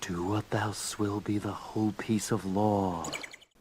Do what thou will be the whole piece of law.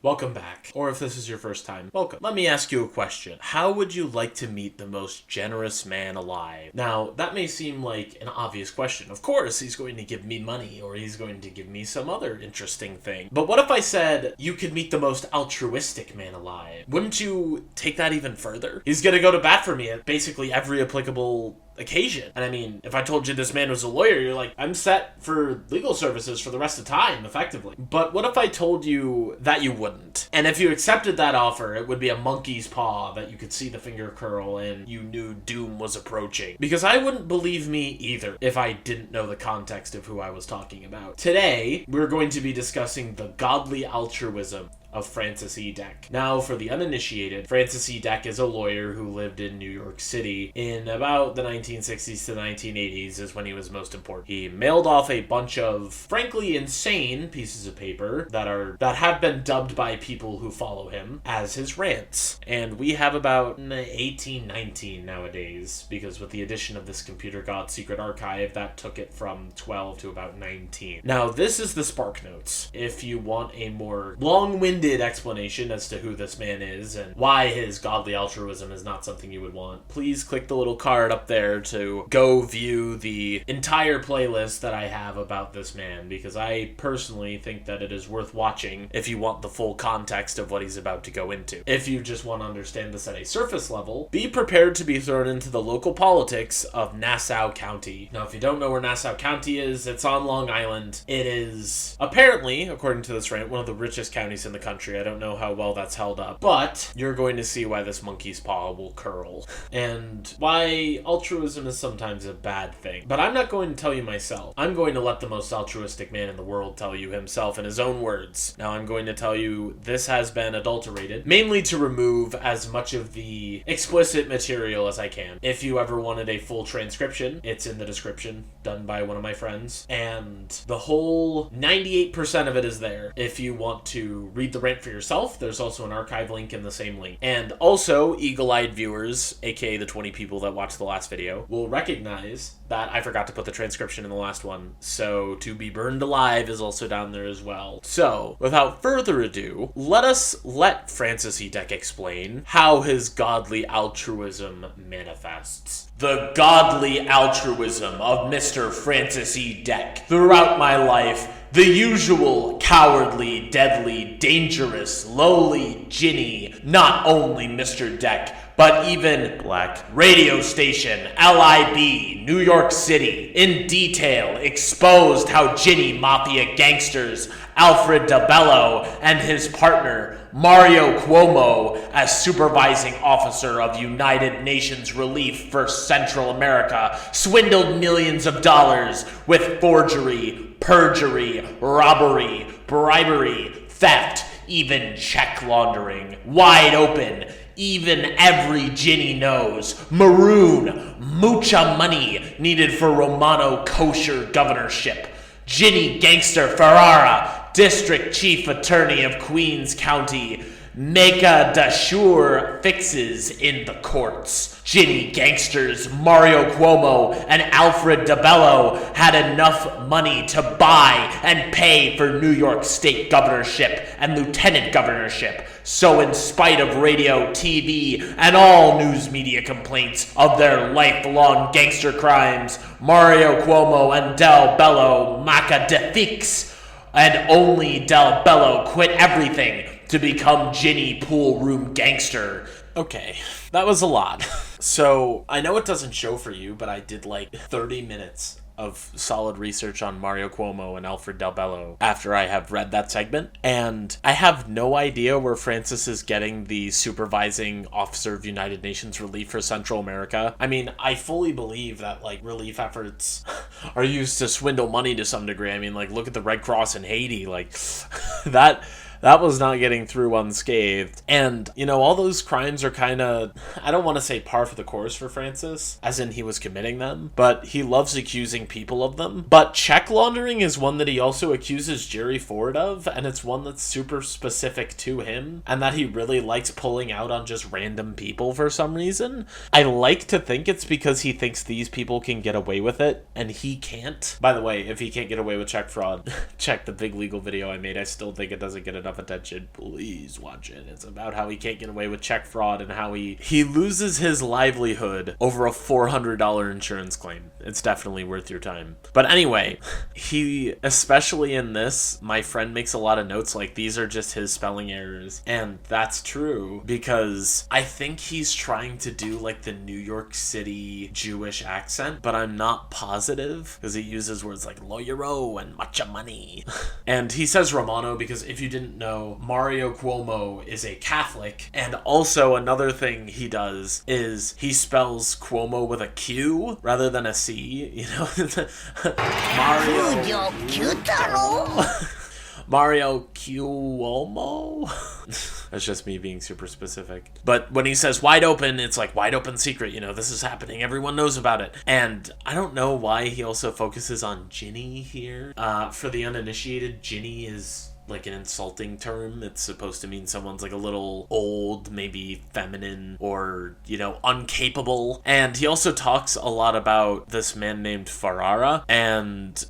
Welcome back. Or if this is your first time, welcome. Let me ask you a question. How would you like to meet the most generous man alive? Now, that may seem like an obvious question. Of course, he's going to give me money, or he's going to give me some other interesting thing. But what if I said you could meet the most altruistic man alive? Wouldn't you take that even further? He's gonna go to bat for me at basically every applicable occasion. And I mean, if I told you this man was a lawyer, you're like, I'm set for legal services for the rest of time, effectively. But what if I told you that you wouldn't? And if you accepted that offer, it would be a monkey's paw that you could see the finger curl and you knew doom was approaching. Because I wouldn't believe me either if I didn't know the context of who I was talking about. Today, we're going to be discussing the godly altruism of Francis E. Deck. Now, for the uninitiated, Francis E. Deck is a lawyer who lived in New York City in about the 1960s to 1980s is when he was most important. He mailed off a bunch of, frankly, insane pieces of paper that have been dubbed by people who follow him as his rants. And we have about 1819 nowadays, because with the addition of this Computer God Secret Archive, that took it from 12 to about 19. Now, this is the Spark Notes. If you want a more long-winded explanation as to who this man is and why his godly altruism is not something you would want, please click the little card up there to go view the entire playlist that I have about this man, because I personally think that it is worth watching if you want the full context of what he's about to go into. If you just want to understand this at a surface level, be prepared to be thrown into the local politics of Nassau County. Now, if you don't know where Nassau County is, it's on Long Island. It is apparently, according to this rant, one of the richest counties in the country. I don't know how well that's held up, but you're going to see why this monkey's paw will curl and why altruism is sometimes a bad thing. But I'm not going to tell you myself. I'm going to let the most altruistic man in the world tell you himself in his own words. Now, I'm going to tell you this has been adulterated, mainly to remove as much of the explicit material as I can. If you ever wanted a full transcription, it's in the description, done by one of my friends, and the whole 98% of it is there. If you want to read the rant for yourself, there's also an archive link in the same link. And also, eagle-eyed viewers, aka the 20 people that watched the last video, will recognize that I forgot to put the transcription in the last one, so To Be Burned Alive is also down there as well. So, without further ado, let Francis E. Deck explain how his godly altruism manifests. The godly altruism of Mr. Francis E. Deck. Throughout my life, the usual cowardly, deadly, dangerous, lowly Ginny, not only Mr. Deck, but even Black radio station, LIB, New York City, in detail exposed how Ginny Mafia gangsters Alfred DeBello and his partner Mario Cuomo, as supervising officer of United Nations Relief for Central America, swindled millions of dollars with forgery, perjury, robbery, bribery, theft, even check laundering. Wide open. Even every Ginny knows. Maroon, mucha money needed for Romano kosher governorship. Ginny Gangster Ferrara, District Chief Attorney of Queens County. Mega Dashure fixes in the courts. Ginny Gangsters Mario Cuomo and Alfred DeBello had enough money to buy and pay for New York State governorship and lieutenant governorship. So in spite of radio, TV, and all news media complaints of their lifelong gangster crimes, Mario Cuomo and Del Bello maca de fix, and only Del Bello quit everything to become Ginny Pool Room Gangster. Okay, that was a lot. So, I know it doesn't show for you, but I did like 30 minutes of solid research on Mario Cuomo and Alfred Del Bello after I have read that segment, and I have no idea where Francis is getting the supervising officer of United Nations Relief for Central America. I mean, I fully believe that, like, relief efforts are used to swindle money to some degree. I mean, like, look at the Red Cross in Haiti, like, That was not getting through unscathed. And, you know, all those crimes are kind of, I don't want to say par for the course for Francis, as in he was committing them, but he loves accusing people of them. But check laundering is one that he also accuses Jerry Ford of, and it's one that's super specific to him, and that he really likes pulling out on just random people for some reason. I like to think it's because he thinks these people can get away with it, and he can't. By the way, if he can't get away with check fraud, check the big legal video I made. I still think it doesn't get enough attention. Please watch it. It's about how he can't get away with check fraud and how he loses his livelihood over a $400 insurance claim. It's definitely worth your time. But anyway, he, especially in this, my friend makes a lot of notes like these are just his spelling errors. And that's true because I think he's trying to do like the New York City Jewish accent, but I'm not positive because he uses words like lawyero and mucha money. And he says Romano because if you didn't know, Mario Cuomo is a Catholic. And also another thing he does is he spells Cuomo with a Q rather than a C, you know? Mario Cuomo? That's just me being super specific. But when he says wide open, it's like wide open secret, you know, this is happening, everyone knows about it. And I don't know why he also focuses on Ginny here. For the uninitiated, Ginny is like an insulting term. It's supposed to mean someone's like a little old, maybe feminine, or, you know, incapable. And he also talks a lot about this man named Ferrara, and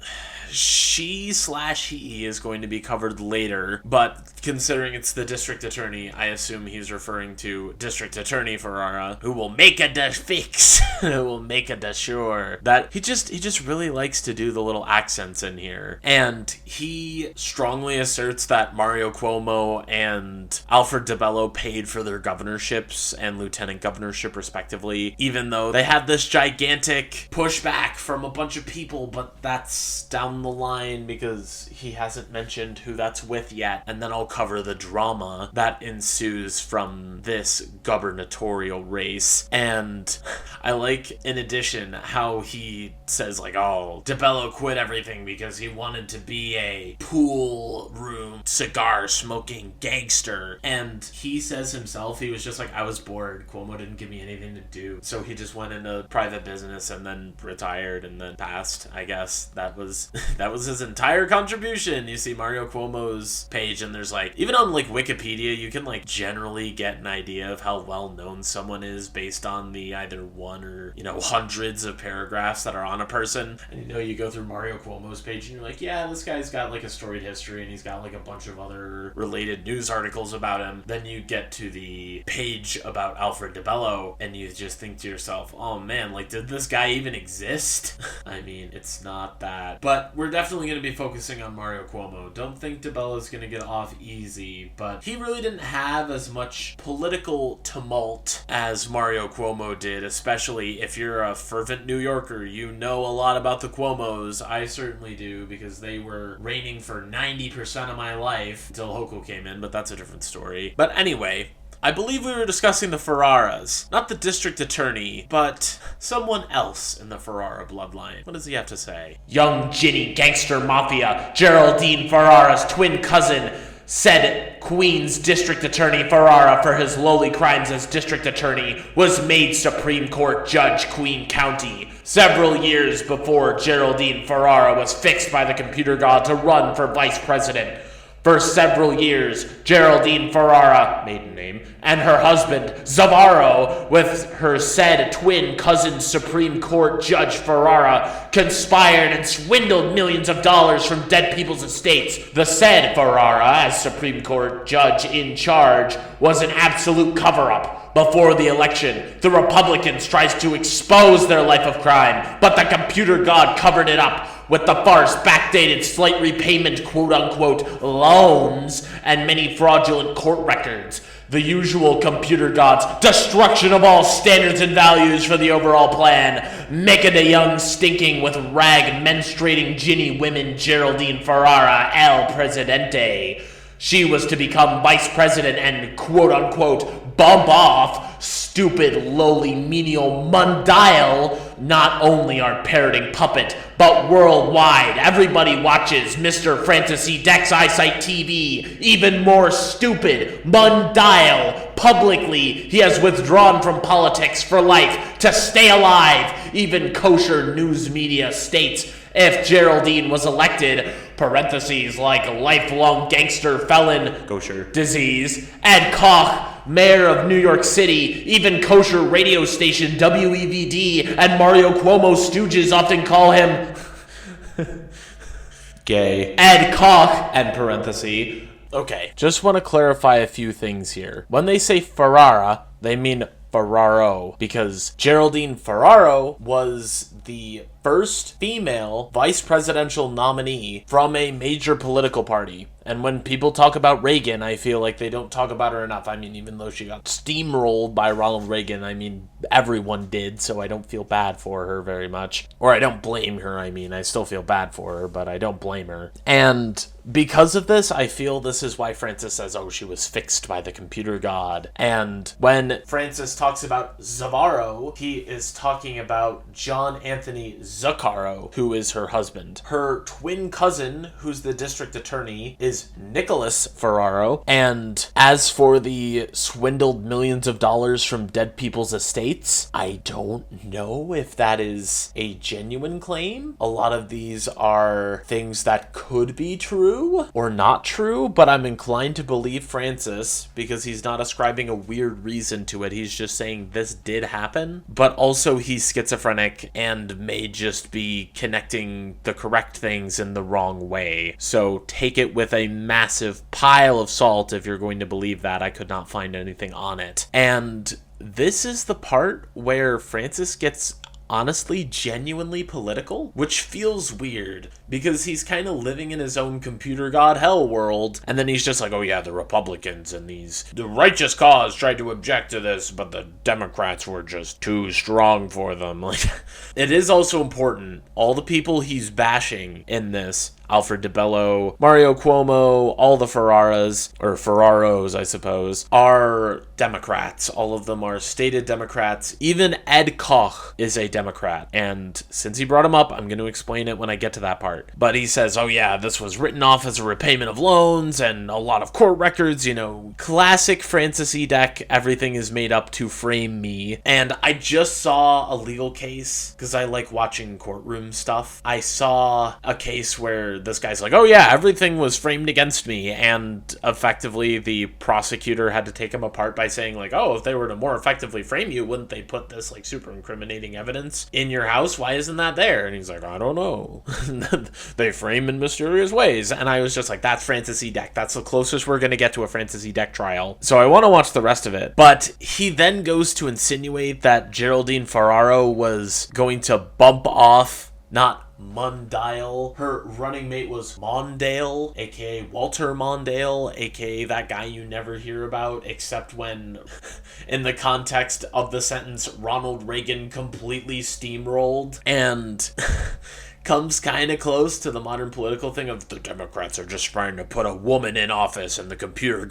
she/he is going to be covered later, but considering it's the district attorney, I assume he's referring to District Attorney Ferrara, who will make a da fix, who will make a da sure. That he just really likes to do the little accents in here, and he strongly asserts that Mario Cuomo and Alfred DeBello paid for their governorships and lieutenant governorship respectively, even though they had this gigantic pushback from a bunch of people, but that's down the line because he hasn't mentioned who that's with yet, and then I'll cover the drama that ensues from this gubernatorial race. And I like, in addition, how he says like, oh, DeBello quit everything because he wanted to be a pool room cigar smoking gangster, and he says himself he was just like, I was bored, Cuomo didn't give me anything to do, so he just went into private business and then retired and then passed. I guess that was his entire contribution. You see Mario Cuomo's page, and there's like, even on like Wikipedia, you can like generally get an idea of how well known someone is based on the either one or, you know, hundreds of paragraphs that are on a person. And you know, you go through Mario Cuomo's page and you're like, yeah, this guy's got like a storied history and he's got like a bunch of other related news articles about him. Then you get to the page about Alfred DeBello and you just think to yourself, oh man, like, did this guy even exist? I mean, it's not that. But we're definitely going to be focusing on Mario Cuomo. Don't think DeBello's going to get off easy, but he really didn't have as much political tumult as Mario Cuomo did, especially if you're a fervent New Yorker. You know a lot about the Cuomos. I certainly do, because they were reigning for 90% of my life until Hochul came in, but that's a different story. But anyway, I believe we were discussing the Ferraras. Not the district attorney, but someone else in the Ferrara bloodline. What does he have to say? Young Ginny gangster mafia, Geraldine Ferrara's twin cousin, said Queens District Attorney Ferrara, for his lowly crimes as district attorney, was made Supreme Court Judge, Queen County. Several years before Geraldine Ferrara was fixed by the computer god to run for vice president. For several years, Geraldine Ferrara, maiden name, and her husband, Zavaro, with her said twin cousin Supreme Court Judge Ferrara, conspired and swindled millions of dollars from dead people's estates. The said Ferrara, as Supreme Court Judge in charge, was an absolute cover-up. Before the election, the Republicans tried to expose their life of crime, but the computer god covered it up with the farce, backdated slight repayment quote-unquote loans, and many fraudulent court records. The usual computer god's destruction of all standards and values for the overall plan, making the young stinking with rag menstruating Ginny women Geraldine Ferrara El Presidente. She was to become vice president and quote-unquote bump off stupid, lowly, menial, mundial not only our parroting puppet, but worldwide. Everybody watches Mr. Francis E. Deck's Eyesight TV. Even more stupid, mundile. Publicly, he has withdrawn from politics for life to stay alive. Even kosher news media states if Geraldine was elected, parentheses like lifelong gangster felon, kosher disease, Ed Koch, mayor of New York City, even kosher radio station WEVD and Mario Cuomo stooges often call him gay. Ed Koch, end parenthesis. Okay, just want to clarify a few things here. When they say Ferrara, they mean Ferraro, because Geraldine Ferraro was the first female vice presidential nominee from a major political party. And when people talk about Reagan, I feel like they don't talk about her enough. I mean, even though she got steamrolled by Ronald Reagan, I mean, everyone did, so I don't feel bad for her very much. Or I don't blame her, I mean, I still feel bad for her, but I don't blame her. And because of this, I feel this is why Francis says, oh, she was fixed by the computer god. And when Francis talks about Zavaro, he is talking about John Anthony Zuccaro, who is her husband. Her twin cousin, who's the district attorney, is Nicholas Ferraro. And as for the swindled millions of dollars from dead people's estates, I don't know if that is a genuine claim. A lot of these are things that could be true or not true, but I'm inclined to believe Francis because he's not ascribing a weird reason to it. He's just saying this did happen, but also he's schizophrenic and may just be connecting the correct things in the wrong way. So take it with a massive pile of salt if you're going to believe that. I could not find anything on it. And this is the part where Francis gets honestly genuinely political, which feels weird because he's kind of living in his own computer god hell world, and then he's just like, oh yeah, the Republicans and the righteous cause tried to object to this, but the Democrats were just too strong for them. Like, it is also important, all the people he's bashing in this, Alfred DeBello, Mario Cuomo, all the Ferraros, I suppose, are Democrats. All of them are stated Democrats. Even Ed Koch is a Democrat. And since he brought him up, I'm going to explain it when I get to that part. But he says, oh yeah, this was written off as a repayment of loans and a lot of court records, classic Francis E. Deck, everything is made up to frame me. And I just saw a legal case, because I like watching courtroom stuff. I saw a case where this guy's like, oh yeah, everything was framed against me, and effectively the prosecutor had to take him apart by saying like, oh, if they were to more effectively frame you, wouldn't they put this like super incriminating evidence in your house? Why isn't that there? And he's like, I don't know. They frame in mysterious ways. And I was just like, that's Francis E. Deck. That's the closest we're gonna get to a Francis E. Deck trial. So I want to watch the rest of it. But he then goes to insinuate that Geraldine Ferraro was going to bump off, not Mundale. Her running mate was Mondale, aka Walter Mondale, aka that guy you never hear about except when, in the context of the sentence, Ronald Reagan completely steamrolled, and comes kind of close to the modern political thing of the Democrats are just trying to put a woman in office, and the computer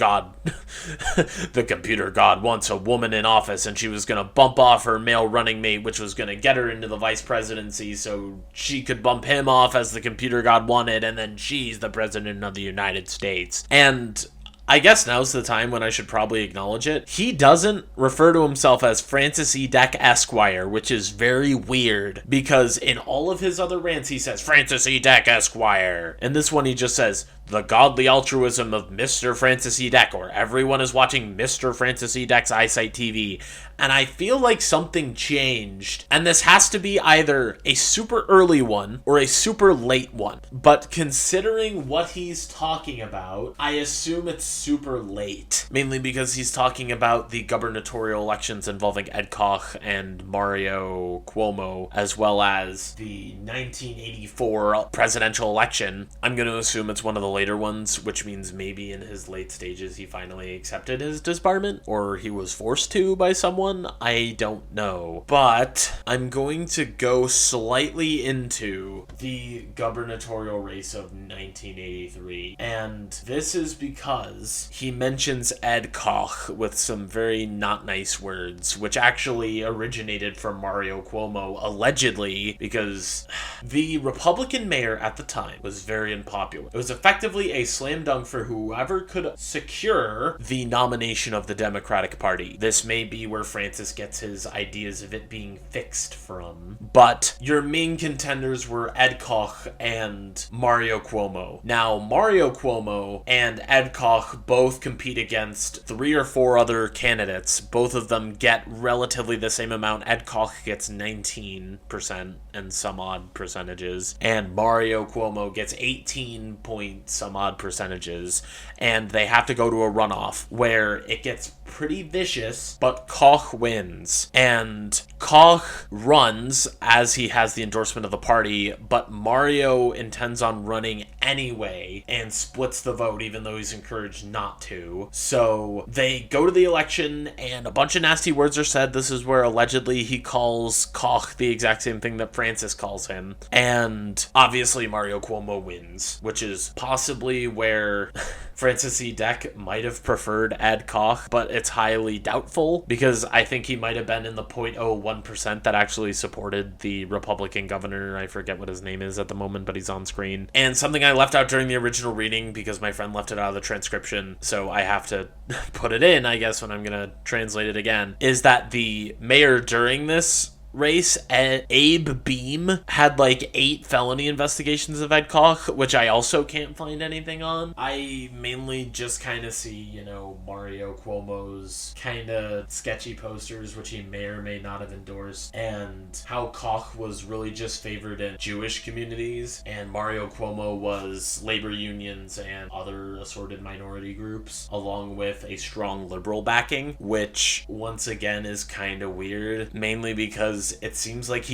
god wants a woman in office, and she was going to bump off her male running mate, which was going to get her into the vice presidency so she could bump him off as the computer god wanted, and then she's the president of the United States. And I guess now's the time when I should probably acknowledge it. He doesn't refer to himself as Francis E. Deck Esquire, which is very weird, because in all of his other rants he says, Francis E. Deck Esquire. In this one he just says, the godly altruism of Mr. Francis E. Deck, or everyone is watching Mr. Francis E. Deck's Eyesight TV. And I feel like something changed. And this has to be either a super early one or a super late one. But considering what he's talking about, I assume it's super late. Mainly because he's talking about the gubernatorial elections involving Ed Koch and Mario Cuomo, as well as the 1984 presidential election. I'm going to assume it's one of the later ones, which means maybe in his late stages he finally accepted his disbarment, or he was forced to by someone. I don't know. But I'm going to go slightly into the gubernatorial race of 1983. And this is because does, he mentions Ed Koch with some very not nice words, which actually originated from Mario Cuomo, allegedly, because the Republican mayor at the time was very unpopular. It was effectively a slam dunk for whoever could secure the nomination of the Democratic Party. This may be where Francis gets his ideas of it being fixed from. But your main contenders were Ed Koch and Mario Cuomo. Now, Mario Cuomo and Ed Koch both compete against 3 or 4 other candidates. Both of them get relatively the same amount. Ed Koch gets 19% and some odd percentages, and Mario Cuomo gets 18 point some odd percentages, and they have to go to a runoff where it gets pretty vicious, but Koch wins. And Koch runs as he has the endorsement of the party, but Mario intends on running anyway and splits the vote even though he's encouraged not to. So they go to the election and a bunch of nasty words are said. This is where allegedly he calls Koch the exact same thing that Francis calls him. And obviously Mario Cuomo wins, which is possibly where Francis E. Deck might have preferred Ed Koch, but it's highly doubtful because I think he might have been in the 0.01% that actually supported the Republican governor. I forget what his name is at the moment, but he's on screen. And something I left out during the original reading because my friend left it out of the transcription, so I have to put it in, I guess, when I'm going to translate it again, is that the mayor during this race, Abe Beam, had like 8 felony investigations of Ed Koch, which I also can't find anything on. I mainly just kind of see, Mario Cuomo's kind of sketchy posters, which he may or may not have endorsed, and how Koch was really just favored in Jewish communities, and Mario Cuomo was labor unions and other assorted minority groups, along with a strong liberal backing, which once again is kind of weird, mainly because it seems like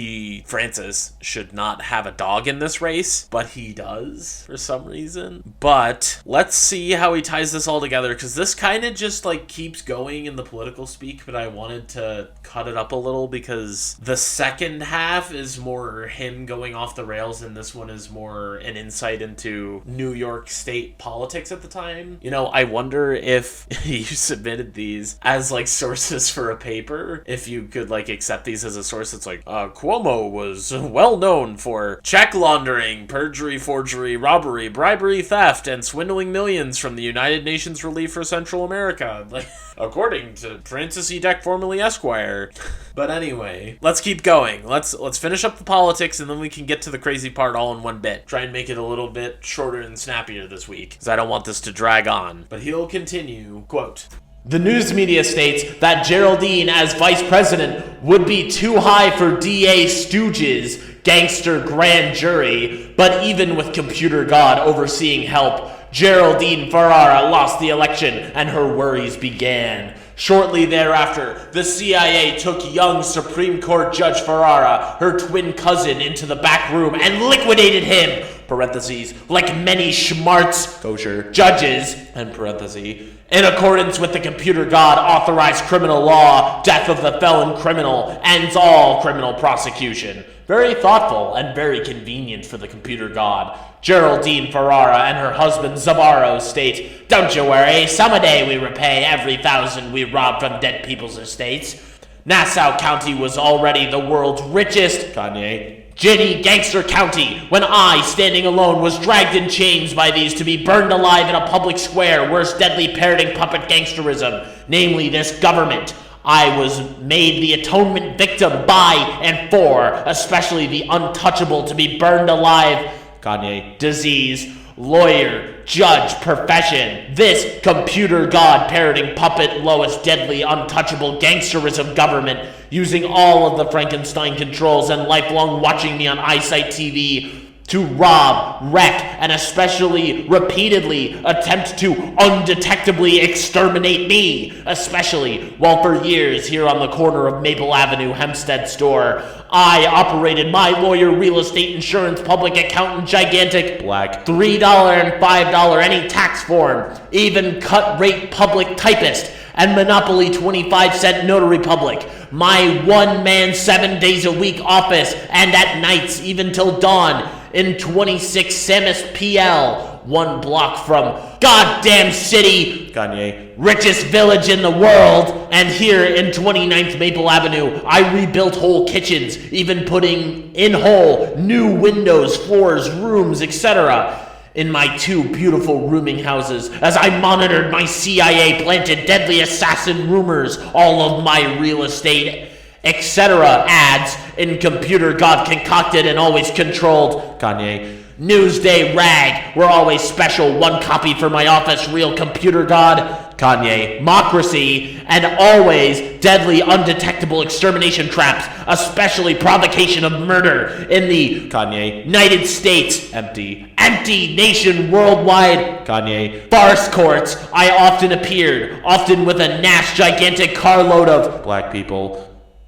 Francis should not have a dog in this race, but he does for some reason. But let's see how he ties this all together, because this kind of just like keeps going in the political speak, but I wanted to cut it up a little because the second half is more him going off the rails and this one is more an insight into New York State politics at the time. I wonder if you submitted these as like sources for a paper, if you could like accept these as a source. It's like, Cuomo was well known for check laundering, perjury, forgery, robbery, bribery, theft, and swindling millions from the United Nations Relief for Central America. Like, according to Francis E. Deck, formerly Esquire. But anyway, let's keep going. Let's finish up the politics, and then we can get to the crazy part all in one bit. Try and make it a little bit shorter and snappier this week, because I don't want this to drag on. But he'll continue, quote, "The news media states that Geraldine as vice president would be too high for DA stooges, gangster grand jury, but even with computer god overseeing help, Geraldine Ferrara lost the election and her worries began. Shortly thereafter, the CIA took young Supreme Court Judge Ferrara, her twin cousin, into the back room and liquidated him, parentheses, like many schmarts, kosher, judges, end parentheses, in accordance with the computer god authorized criminal law, death of the felon criminal ends all criminal prosecution. Very thoughtful and very convenient for the computer god. Geraldine Ferrara and her husband Zabaro state, don't you worry, someday we repay every $1,000 we robbed from dead people's estates. Nassau County was already the world's richest, Kanye, Ginny Gangster County, when I, standing alone, was dragged in chains by these to be burned alive in a public square, worst deadly parroting puppet gangsterism, namely this government. I was made the atonement victim by and for, especially the untouchable to be burned alive, Kanye, disease, lawyer, judge, profession, this computer god parroting puppet lowest deadly untouchable gangsterism government using all of the Frankenstein controls and lifelong watching me on eyesight TV to rob, wreck, and especially repeatedly attempt to undetectably exterminate me, especially while for years here on the corner of Maple Avenue, Hempstead store, I operated my lawyer, real estate, insurance, public accountant, gigantic, black, $3 and $5 any tax form, even cut rate public typist, and monopoly 25-cent notary public, my one-man 7 days a week office, and at nights even till dawn, in 26 Samus PL, 1 block from goddamn city, Kanye, richest village in the world. And here in 29th Maple Avenue, I rebuilt whole kitchens, even putting in whole new windows, floors, rooms, etc. in my 2 beautiful rooming houses, as I monitored my CIA planted deadly assassin rumors, all of my real estate, etc. ads in computer god concocted and always controlled, Kanye. Newsday rag, we're always special, 1 copy for my office, real computer god, Kanye. Muckracy, and always deadly undetectable extermination traps, especially provocation of murder in the, Kanye, United States, empty nation worldwide, Kanye, farce courts. I often appeared, often with a Nash gigantic carload of black people.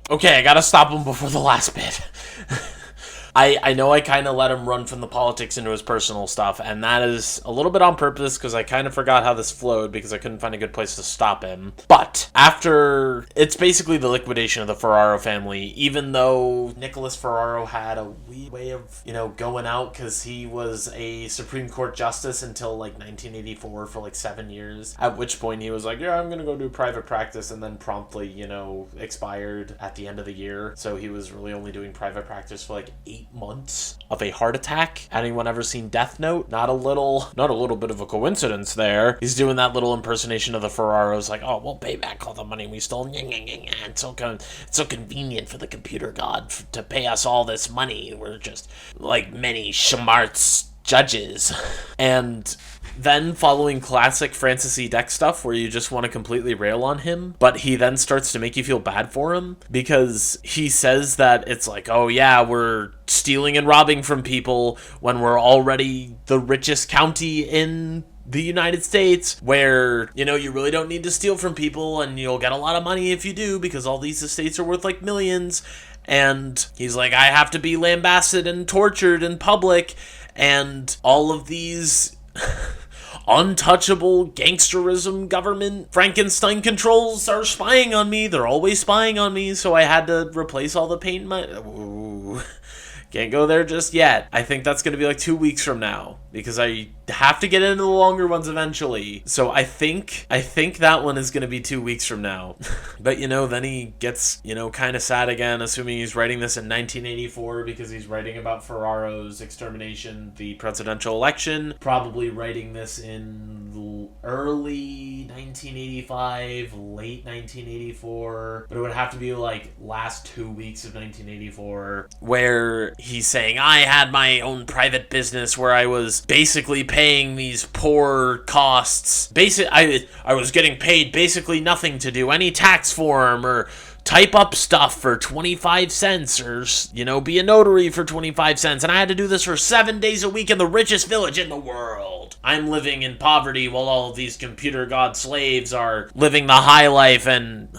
Okay, I gotta stop him before the last bit. I know I kind of let him run from the politics into his personal stuff, and that is a little bit on purpose because I kind of forgot how this flowed because I couldn't find a good place to stop him. But after, it's basically the liquidation of the Ferraro family, even though Nicholas Ferraro had a wee way of, going out because he was a Supreme Court justice until like 1984 for like 7 years, at which point he was like, yeah, I'm going to go do private practice, and then promptly, expired at the end of the year. So he was really only doing private practice for like 8 months of a heart attack. Anyone ever seen Death Note? Not a little bit of a coincidence there. He's doing that little impersonation of the Ferraros, like, oh, we'll pay back all the money we stole. It's so convenient for the computer god to pay us all this money. We're just like many schmarts judges. And then following classic Francis E. Deck stuff where you just want to completely rail on him, but he then starts to make you feel bad for him because he says that it's like, oh yeah, we're stealing and robbing from people when we're already the richest county in the United States, where, you really don't need to steal from people and you'll get a lot of money if you do because all these estates are worth like millions. And he's like, I have to be lambasted and tortured in public, and all of these untouchable gangsterism government Frankenstein controls are spying on me. They're always spying on me, so I had to replace all the paint in my... Ooh. Can't go there just yet. I think that's going to be like 2 weeks from now because I have to get into the longer ones eventually. So I think that one is going to be 2 weeks from now. But, then he gets, kind of sad again, assuming he's writing this in 1984 because he's writing about Ferraro's extermination, the presidential election, probably writing this in early 1985, late 1984, but it would have to be like last 2 weeks of 1984, where he's saying, I had my own private business where I was basically paying these poor costs. I was getting paid basically nothing to do any tax form or type up stuff for 25 cents or, be a notary for 25 cents. And I had to do this for 7 days a week in the richest village in the world. I'm living in poverty while all of these computer god slaves are living the high life, and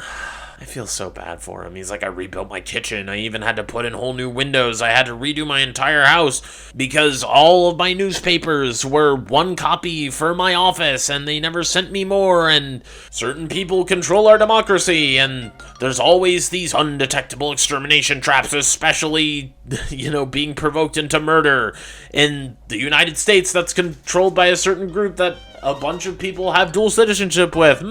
I feel so bad for him. He's like, I rebuilt my kitchen. I even had to put in whole new windows. I had to redo my entire house because all of my newspapers were 1 copy for my office and they never sent me more, and certain people control our democracy, and there's always these undetectable extermination traps, especially, being provoked into murder in the United States that's controlled by a certain group that a bunch of people have dual citizenship with.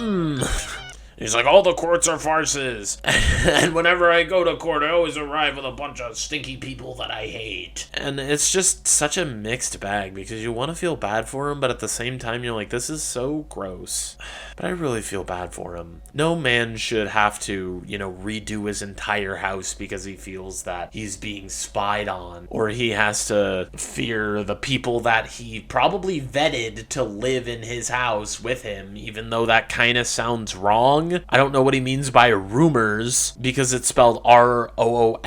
He's like, all the courts are farces. And whenever I go to court, I always arrive with a bunch of stinky people that I hate. And it's just such a mixed bag because you want to feel bad for him, but at the same time, you're like, this is so gross. But I really feel bad for him. No man should have to, redo his entire house because he feels that he's being spied on, or he has to fear the people that he probably vetted to live in his house with him, even though that kind of sounds wrong. I don't know what he means by rumors because it's spelled ROOMERS.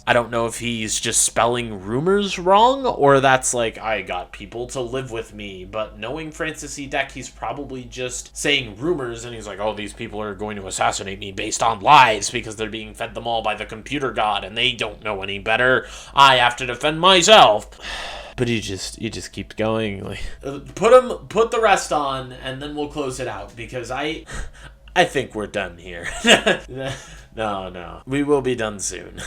I don't know if he's just spelling rumors wrong or that's like, I got people to live with me. But knowing Francis E. Deck, he's probably just saying rumors, and he's like, oh, these people are going to assassinate me based on lies because they're being fed them all by the computer god and they don't know any better. I have to defend myself. But he just keeps going. Like, put the rest on, and then we'll close it out because I think we're done here. No, we will be done soon.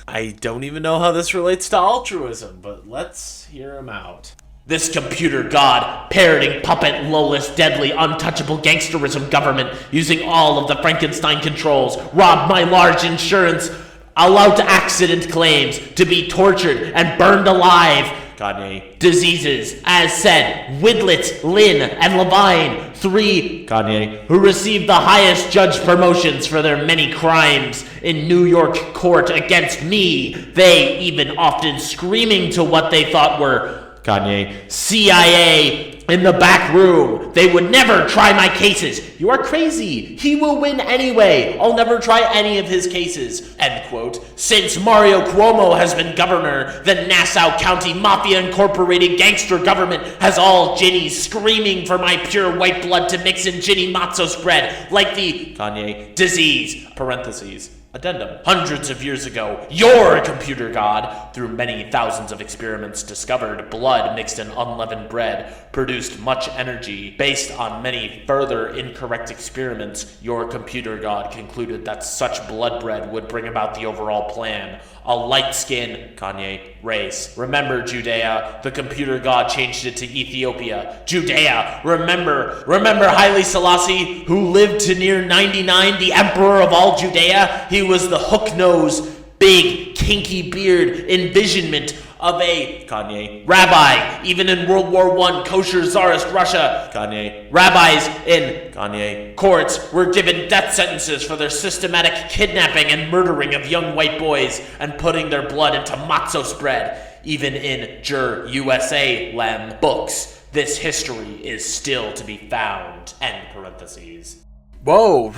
I don't even know how this relates to altruism, but let's hear him out. This computer god, parroting puppet, lawless, deadly, untouchable gangsterism government, using all of the Frankenstein controls, robbed my large insurance, allowed accident claims, to be tortured and burned alive. Kanye. Diseases, as said, Widlett, Lynn, and Levine, 3 Kanye. who received the highest judge promotions for their many crimes in New York court against me. They even often screaming to what they thought were Kanye. CIA in the back room. They would never try my cases. You are crazy. He will win anyway. I'll never try any of his cases. End quote. Since Mario Cuomo has been governor, the Nassau County Mafia Incorporated gangster government has all Ginnies screaming for my pure white blood to mix in Ginny matzo spread like the Kanye. disease. Parentheses. Addendum. Hundreds of years ago, your computer god, through many thousands of experiments, discovered blood mixed in unleavened bread produced much energy. Based on many further incorrect experiments, your computer god concluded that such blood bread would bring about the overall plan: a light-skinned Kanye. race. Remember, Judea, the computer god changed it to Ethiopia. Judea, remember Haile Selassie, who lived to near 99, the emperor of all Judea? He was the hook-nosed, big, kinky beard envisionment of a Kanye. rabbi. Even in World War I, kosher czarist Russia, Kanye. rabbis in Kanye. courts were given death sentences for their systematic kidnapping and murdering of young white boys and putting their blood into matzo spread. Even in USA Lem books, this history is still to be found. End parentheses. Whoa,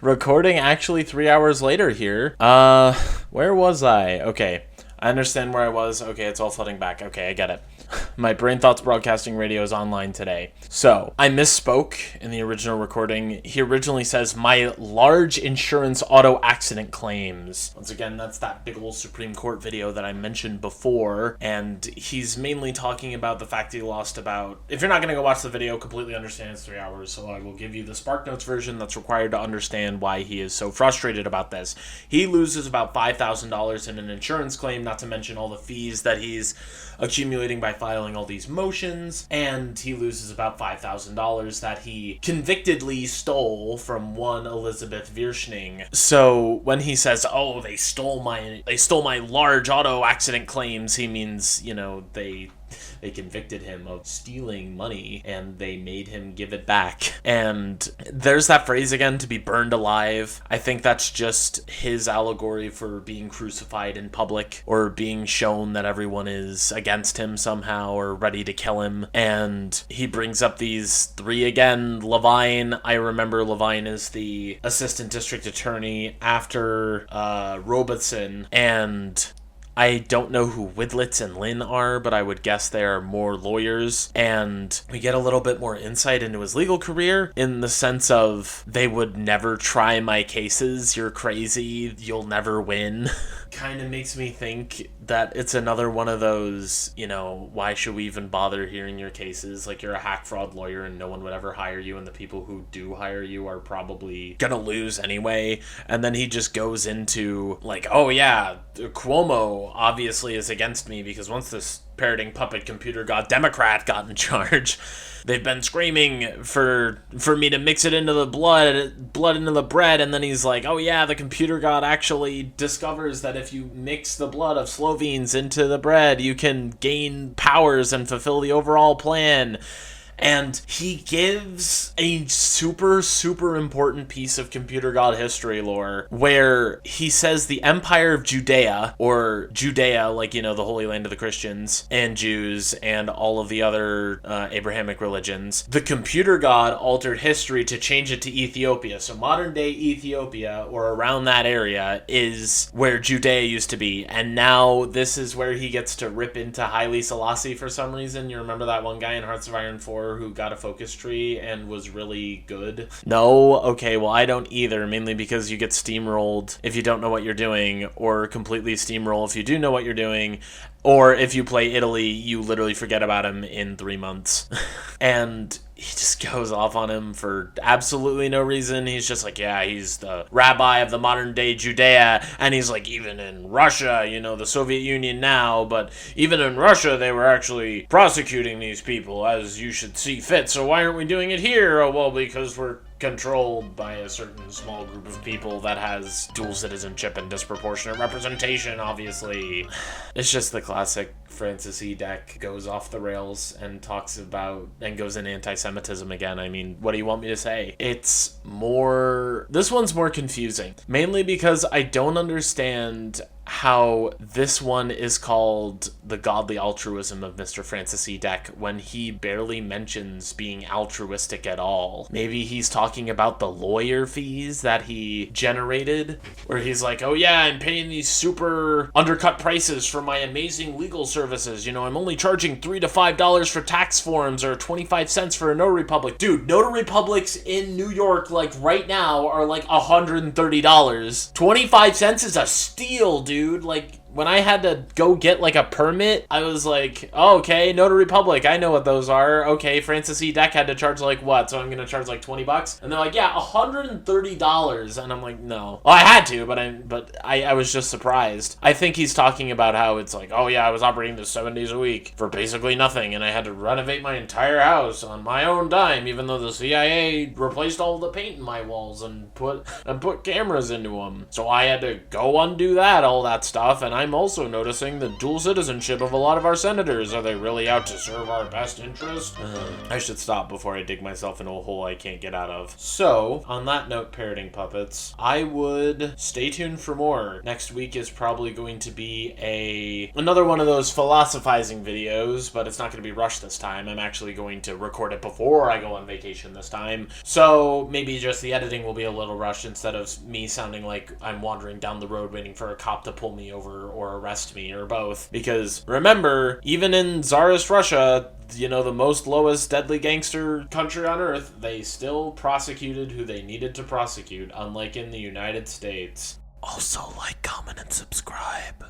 recording actually 3 hours later here. Where was I? Okay, I understand where I was. Okay, it's all flooding back. Okay, I get it. My Brain Thoughts Broadcasting Radio is online today. So, I misspoke in the original recording. He originally says, my large insurance auto accident claims. Once again, that's that big old Supreme Court video that I mentioned before. And he's mainly talking about the fact he lost about... If you're not going to go watch the video, completely understand it's 3 hours. So I will give you the SparkNotes version that's required to understand why he is so frustrated about this. He loses about $5,000 in an insurance claim, not to mention all the fees that he's accumulating by filing all these motions, and he loses about $5,000 that he convictedly stole from one Elizabeth Virschning. So when he says, "Oh, they stole my large auto accident claims," he means, you know, they convicted him of stealing money and they made him give it back. And there's that phrase again, to be burned alive. I think that's just his allegory for being crucified in public, or being shown that everyone is against him somehow or ready to kill him. And he brings up these 3 again. Levine, I remember Levine is the assistant district attorney after Robeson, and I don't know who Widlitz and Lynn are, but I would guess they are more lawyers. And we get a little bit more insight into his legal career in the sense of, they would never try my cases. You're crazy. You'll never win. Kind of makes me think that it's another one of those, you know, why should we even bother hearing your cases? Like, you're a hack fraud lawyer and no one would ever hire you, and the people who do hire you are probably gonna lose anyway. And then he just goes into, like, oh yeah, Cuomo obviously is against me because once this parroting puppet computer god Democrat got in charge, they've been screaming for me to mix it into the blood into the bread. And then he's like, oh yeah, the computer god actually discovers that if you mix the blood of Slovenes into the bread, you can gain powers and fulfill the overall plan. And he gives a super, super important piece of computer god history lore where he says the Empire of Judea, or Judea, like, you know, the Holy Land of the Christians and Jews and all of the other Abrahamic religions, the computer god altered history to change it to Ethiopia. So modern day Ethiopia, or around that area, is where Judea used to be. And now this is where he gets to rip into Haile Selassie for some reason. You remember that one guy in Hearts of Iron 4 who got a focus tree and was really good? No? Okay, well, I don't either, mainly because you get steamrolled if you don't know what you're doing, or completely steamroll if you do know what you're doing, or if you play Italy, you literally forget about him in 3 months. And he just goes off on him for absolutely no reason. He's just like, yeah, he's the rabbi of the modern day Judea, and he's like, even in Russia, the Soviet Union now, but even in Russia, they were actually prosecuting these people as you should see fit, so why aren't we doing it here? Oh, well, because we're controlled by a certain small group of people that has dual citizenship and disproportionate representation, obviously. It's just the classic Francis E. Deck goes off the rails and talks about and goes in anti-Semitism again. I mean, what do you want me to say? This one's more confusing, mainly because I don't understand how this one is called the godly altruism of Mr. Francis E. Deck when he barely mentions being altruistic at all. Maybe he's talking about the lawyer fees that he generated, where he's like, oh yeah, I'm paying these super undercut prices for my amazing legal services. I'm only charging $3 to $5 for tax forms or 25 cents for a notary public. Dude, notary publics in New York, like right now, are like $130. 25 cents is a steal, dude. Like, when I had to go get like a permit, I was like, oh, okay, Notary Public, I know what those are. Okay, Francis E. Deck had to charge like what? So I'm gonna charge like $20? And they're like, yeah, $130. And I'm like, no. Well, I had to, but I was just surprised. I think he's talking about how it's like, oh yeah, I was operating this 7 days a week for basically nothing, and I had to renovate my entire house on my own dime, even though the CIA replaced all the paint in my walls and put cameras into them. So I had to go undo all that stuff, and I'm also noticing the dual citizenship of a lot of our senators. Are they really out to serve our best interest? I should stop before I dig myself into a hole I can't get out of. So, on that note, parroting puppets, I would stay tuned for more. Next week is probably going to be another one of those philosophizing videos, but it's not going to be rushed this time. I'm actually going to record it before I go on vacation this time. So, maybe just the editing will be a little rushed instead of me sounding like I'm wandering down the road waiting for a cop to pull me over or arrest me, or both. Because remember, even in Tsarist Russia, the most lowest deadly gangster country on earth, they still prosecuted who they needed to prosecute, unlike in the United States. Also, like, comment, and subscribe.